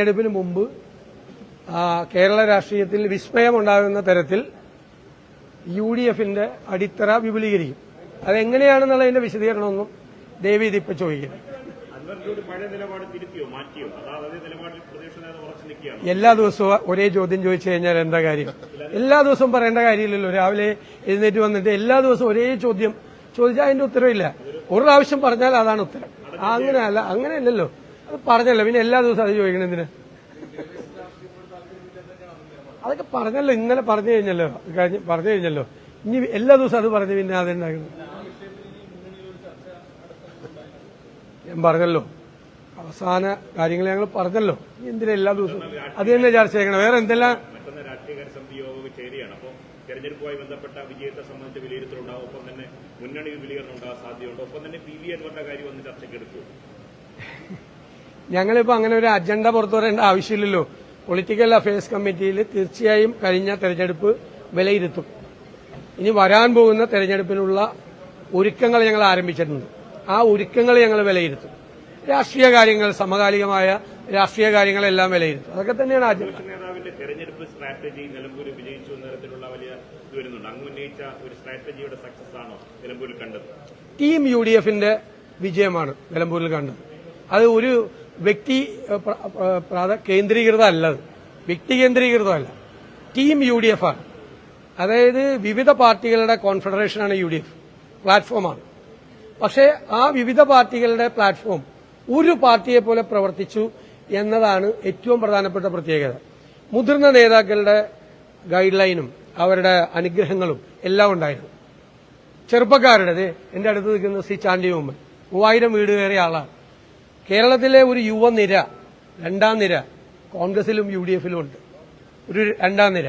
തെരഞ്ഞെടുപ്പിന് മുമ്പ് കേരള രാഷ്ട്രീയത്തിൽ വിസ്മയമുണ്ടാകുന്ന തരത്തിൽ യുഡിഎഫിന്റെ അടിത്തറ വിപുലീകരിക്കും. അതെങ്ങനെയാണെന്നുള്ളതിന്റെ വിശദീകരണമൊന്നും ദയവ് ഇതിപ്പോ ചോദിക്കുന്നു. എല്ലാ ദിവസവും ഒരേ ചോദ്യം ചോദിച്ചു കഴിഞ്ഞാൽ എന്താ കാര്യം? എല്ലാ ദിവസവും പറയേണ്ട കാര്യമില്ലല്ലോ. രാവിലെ എഴുന്നേറ്റ് വന്നിട്ട് എല്ലാ ദിവസവും ഒരേ ചോദ്യം ചോദിച്ചാൽ അതിന്റെ ഉത്തരവില്ല. ഒരു പ്രാവശ്യം പറഞ്ഞാൽ അതാണ് ഉത്തരം. അങ്ങനെയല്ലല്ലോ. അത് പറഞ്ഞല്ലോ, പിന്നെ എല്ലാ ദിവസവും അത് ചോദിക്കണം എന്തിന്? അതൊക്കെ പറഞ്ഞല്ലോ, ഇന്നലെ പറഞ്ഞു കഴിഞ്ഞല്ലോ. ഇനി എല്ലാ ദിവസവും അത് പറഞ്ഞു പിന്നെ അതുണ്ടാക്കണം. ഞാൻ പറഞ്ഞല്ലോ, അവസാന കാര്യങ്ങൾ ഞങ്ങൾ പറഞ്ഞല്ലോ. എന്തിനാ എല്ലാ ദിവസവും അത് തന്നെ ചർച്ച ചെയ്യണം? വേറെ എന്തെല്ലാം തെരഞ്ഞെടുപ്പുമായി ബന്ധപ്പെട്ട വിജയത്തെ സംബന്ധിച്ച് വിലയിരുത്തലുണ്ടാവും. ഒപ്പം തന്നെ മുന്നണി വിപുലീകരണം ഉണ്ടാകാൻ സാധ്യതയുണ്ട്. ഒപ്പം തന്നെ പി വി അൻവറിന്റെ കാര്യം ഒന്ന് ചർച്ചയ്ക്കെടുത്തു. ഞങ്ങളിപ്പോ അങ്ങനെ ഒരു അജണ്ട പുറത്തു വരേണ്ട ആവശ്യമില്ലല്ലോ. പൊളിറ്റിക്കൽ അഫയേഴ്സ് കമ്മിറ്റിയിൽ തീർച്ചയായും കഴിഞ്ഞ തെരഞ്ഞെടുപ്പ് വിലയിരുത്തും. ഇനി വരാൻ പോകുന്ന തെരഞ്ഞെടുപ്പിനുള്ള ഒരുക്കങ്ങൾ ഞങ്ങൾ ആരംഭിച്ചിട്ടുണ്ട്. ആ ഒരുക്കങ്ങൾ ഞങ്ങൾ വിലയിരുത്തും. രാഷ്ട്രീയ കാര്യങ്ങൾ, സമകാലികമായ രാഷ്ട്രീയ കാര്യങ്ങളെല്ലാം വിലയിരുത്തും. അതൊക്കെ തന്നെയാണ് അജണ്ട. നേതാവിന്റെ തെരഞ്ഞെടുപ്പ് സ്ട്രാറ്റജി നിലമ്പൂർ വിജയിച്ചു എന്നതിലുള്ള വലിയ ഇത് വരുന്നുണ്ട്. അങ്ങ് ഉന്നയിച്ച ഒരു സ്ട്രാറ്റജിയുടെ സക്സസ് ആണോ നിലമ്പൂരിൽ കണ്ടത്? ടീം യുഡിഎഫിന്റെ വിജയമാണ് നിലമ്പൂരിൽ കണ്ടത്. അത് ഒരു വ്യക്തി കേന്ദ്രീകൃതമല്ല, വ്യക്തി കേന്ദ്രീകൃതമല്ല. ടീം യുഡിഎഫ് ആണ്. അതായത് വിവിധ പാർട്ടികളുടെ കോൺഫെഡറേഷനാണ് യുഡിഎഫ്, പ്ലാറ്റ്ഫോമാണ്. പക്ഷേ ആ വിവിധ പാർട്ടികളുടെ പ്ലാറ്റ്ഫോം ഒരു പാർട്ടിയെ പോലെ പ്രവർത്തിച്ചു എന്നതാണ് ഏറ്റവും പ്രധാനപ്പെട്ട പ്രത്യേകത. മുതിർന്ന നേതാക്കളുടെ ഗൈഡ് ലൈനും അവരുടെ അനുഗ്രഹങ്ങളും എല്ലാം ഉണ്ടായിരുന്നു. ചെറുപ്പക്കാരുടേത് എന്റെ അടുത്ത് നിൽക്കുന്ന സി ചാണ്ടി ഉമ്മൻ 3000 വീട് കയറിയ ആളാണ്. കേരളത്തിലെ ഒരു യുവനിര, രണ്ടാം നിര കോൺഗ്രസിലും യുഡിഎഫിലും ഉണ്ട്. ഒരു രണ്ടാം നിര,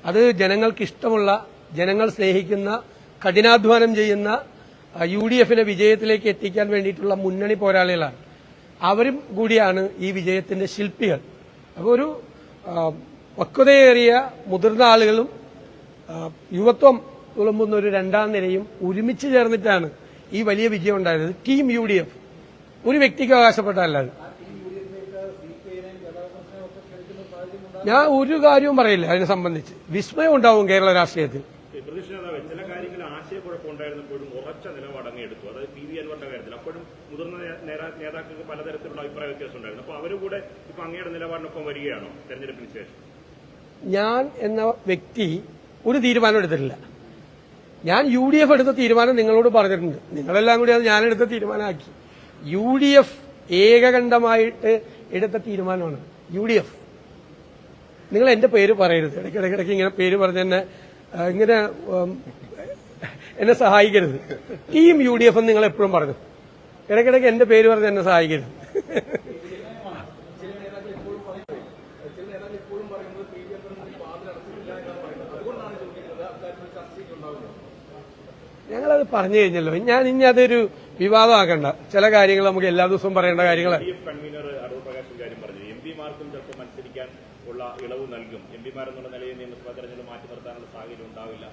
അത് ജനങ്ങൾക്ക് ഇഷ്ടമുള്ള, ജനങ്ങൾ സ്നേഹിക്കുന്ന, കഠിനാധ്വാനം ചെയ്യുന്ന യുഡിഎഫിനെ വിജയത്തിലേക്ക് എത്തിക്കാൻ വേണ്ടിയിട്ടുള്ള മുന്നണി പോരാളികളാണ്. അവരും കൂടിയാണ് ഈ വിജയത്തിന്റെ ശില്പികൾ. അപ്പോൾ ഒരു പക്വതയേറിയ മുതിർന്ന ആളുകളും യുവത്വം തുളുമ്പുന്ന ഒരു രണ്ടാം നിരയും ഒരുമിച്ച് ചേർന്നിട്ടാണ് ഈ വലിയ വിജയം ഉണ്ടായത്. ടീം യുഡിഎഫ് ഒരു വ്യക്തിക്ക് അവകാശപ്പെട്ടതല്ലാതെ. ഞാൻ ഒരു കാര്യവും പറയില്ല അതിനെ സംബന്ധിച്ച്. വിസ്മയം ഉണ്ടാവും കേരള രാഷ്ട്രീയത്തിൽ. ചില കാര്യങ്ങൾ ആശയക്കുഴപ്പമുണ്ടായിരുന്നപ്പോഴും ഉറച്ച നിലപാട് അങ്ങെടുത്തു. അതായത് പി വി അൻവറിന്റെ കാര്യത്തിൽ അപ്പോഴും മുതിർന്ന നേതാക്കൾക്ക് പലതരത്തിലുള്ള അഭിപ്രായ വ്യത്യാസം ഉണ്ടായിരുന്നു. അപ്പൊ അവരും കൂടെ ഇപ്പൊ അങ്ങയുടെ നിലപാടിനൊപ്പം വരികയാണോ തെരഞ്ഞെടുപ്പിന് ശേഷം? ഞാൻ എന്ന വ്യക്തി ഒരു തീരുമാനം എടുത്തിട്ടില്ല. ഞാൻ യുഡിഎഫ് എടുത്ത തീരുമാനം നിങ്ങളോട് പറഞ്ഞിട്ടുണ്ട്. നിങ്ങളെല്ലാം കൂടി അത് ഞാനെടുത്ത തീരുമാനമാക്കി. യുഡിഎഫ് ഏകകണ്ഠമായിട്ട് എടുത്ത തീരുമാനമാണ് യുഡിഎഫ്. നിങ്ങൾ എന്റെ പേര് പറയരുത്. ഇടയ്ക്കിടയ്ക്ക് ഇങ്ങനെ പേര് പറഞ്ഞ് ഇങ്ങനെ എന്നെ സഹായിക്കരുത്. ടീം യുഡിഎഫ് എന്ന് നിങ്ങൾ എപ്പോഴും പറഞ്ഞു. ഇടയ്ക്കിടയ്ക്ക് എന്റെ പേര് പറഞ്ഞ് എന്നെ സഹായിക്കരുത്. ഞങ്ങളത് പറഞ്ഞു കഴിഞ്ഞല്ലോ. ഞാൻ ഇനി അതൊരു വിവാദമാക്കണ്ട. ചില കാര്യങ്ങൾ നമുക്ക് എല്ലാ ദിവസവും പറയേണ്ട കാര്യങ്ങൾ. കൺവീനർ അടൂർ പ്രകാശിന്റെ കാര്യം പറഞ്ഞു. എംപിമാർക്കും ചിലപ്പോൾ മത്സരിക്കാൻ ഉള്ള ഇളവ് നൽകും. എംപിമാരെന്നുള്ള നിലയിൽ നിയമസഭാ തെരഞ്ഞെടുപ്പ് മാറ്റി നിർത്താനുള്ള സാഹചര്യം ഉണ്ടാവില്ല.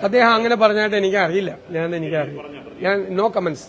അദ്ദേഹം അങ്ങനെ പറഞ്ഞായിട്ട് എനിക്കറിയില്ല. ഞാൻ നോ കമന്റ്സ്.